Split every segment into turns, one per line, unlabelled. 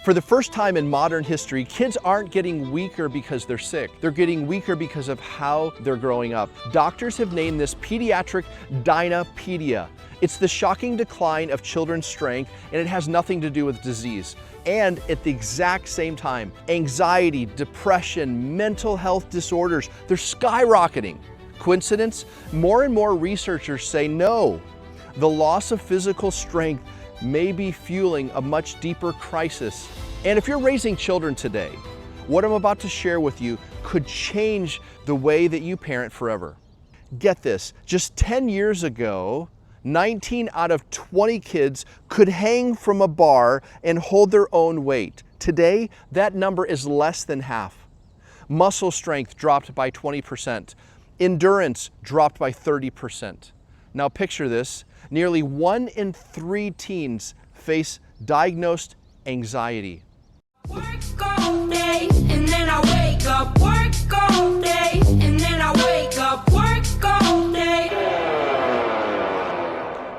For the first time in modern history, kids aren't getting weaker because they're sick. They're getting weaker because of how they're growing up. Doctors have named this Pediatric Dynapedia. It's the shocking decline of children's strength, and it has nothing to do with disease. And at the exact same time, anxiety, depression, mental health disorders, they're skyrocketing. Coincidence? More and more researchers say no. The loss of physical strength may be fueling a much deeper crisis. And if you're raising children today, what I'm about to share with you could change the way that you parent forever. Get this, just 10 years ago, 19 out of 20 kids could hang from a bar and hold their own weight. Today, that number is less than half. Muscle strength dropped by 20%. Endurance dropped by 30%. Now picture this, nearly 1 in 3 teens face diagnosed anxiety.
Work all day, and then I wake up. Work all day, and then I wake up. Work all day.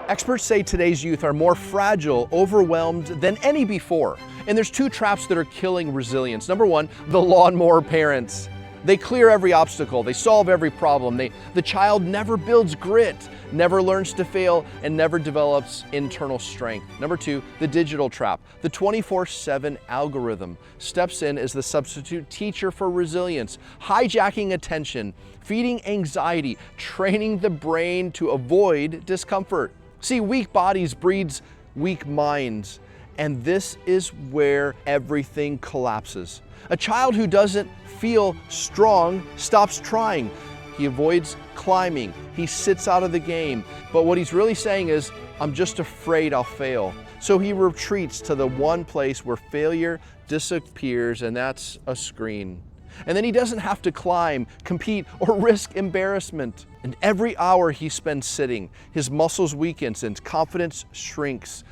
Experts say today's youth are more fragile, overwhelmed than any before. And there's 2 traps that are killing resilience. Number 1, the lawnmower parents. They clear every obstacle, they solve every problem. The child never builds grit, never learns to fail, and never develops internal strength. Number 2, the digital trap. The 24/7 algorithm steps in as the substitute teacher for resilience, hijacking attention, feeding anxiety, training the brain to avoid discomfort. See, weak bodies breeds weak minds, and this is where everything collapses. A child who doesn't feel strong stops trying. He avoids climbing. He sits out of the game. But what he's really saying is, I'm just afraid I'll fail. So he retreats to the one place where failure disappears, and that's a screen. And then he doesn't have to climb, compete, or risk embarrassment. And every hour he spends sitting, his muscles weaken and confidence shrinks.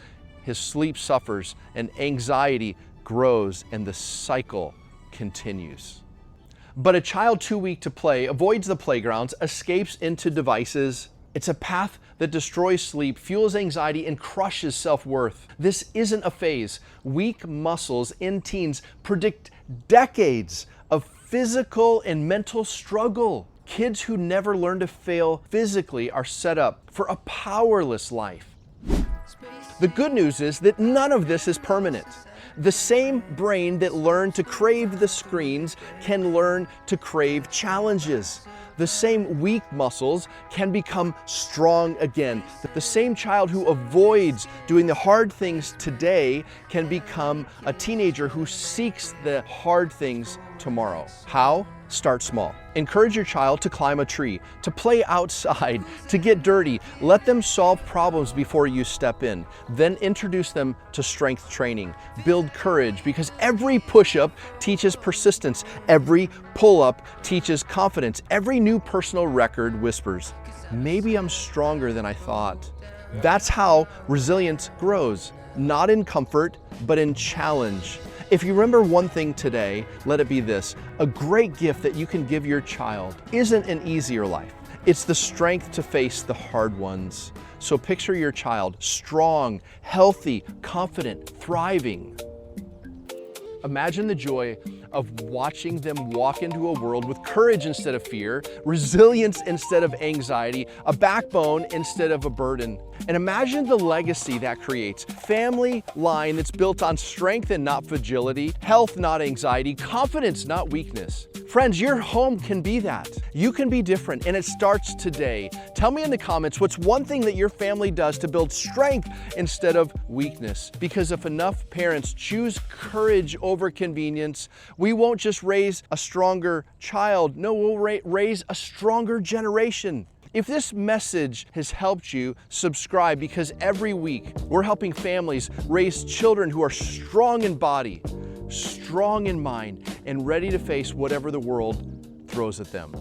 His sleep suffers and anxiety grows, and the cycle continues. But a child too weak to play avoids the playgrounds, escapes into devices. It's a path that destroys sleep, fuels anxiety, and crushes self-worth. This isn't a phase. Weak muscles in teens predict decades of physical and mental struggle. Kids who never learn to fail physically are set up for a powerless life. The good news is that none of this is permanent. The same brain that learned to crave the screens can learn to crave challenges. The same weak muscles can become strong again. The same child who avoids doing the hard things today can become a teenager who seeks the hard things tomorrow. How? Start small. Encourage your child to climb a tree, to play outside, to get dirty. Let them solve problems before you step in. Then introduce them to strength training. Build courage, because every push-up teaches persistence. Every pull-up teaches confidence. Every new personal record whispers, maybe I'm stronger than I thought. That's how resilience grows, not in comfort, but in challenge. If you remember one thing today, let it be this: a great gift that you can give your child isn't an easier life. It's the strength to face the hard ones. So picture your child strong, healthy, confident, thriving. Imagine the joy of watching them walk into a world with courage instead of fear, resilience instead of anxiety, a backbone instead of a burden. And imagine the legacy that creates. Family line that's built on strength and not fragility, health not anxiety, confidence not weakness. Friends, your home can be that. You can be different, and it starts today. Tell me in the comments what's one thing that your family does to build strength instead of weakness. Because if enough parents choose courage over convenience, we won't just raise a stronger child, no, we'll raise a stronger generation. If this message has helped you, subscribe, because every week we're helping families raise children who are strong in body, strong in mind, and ready to face whatever the world throws at them.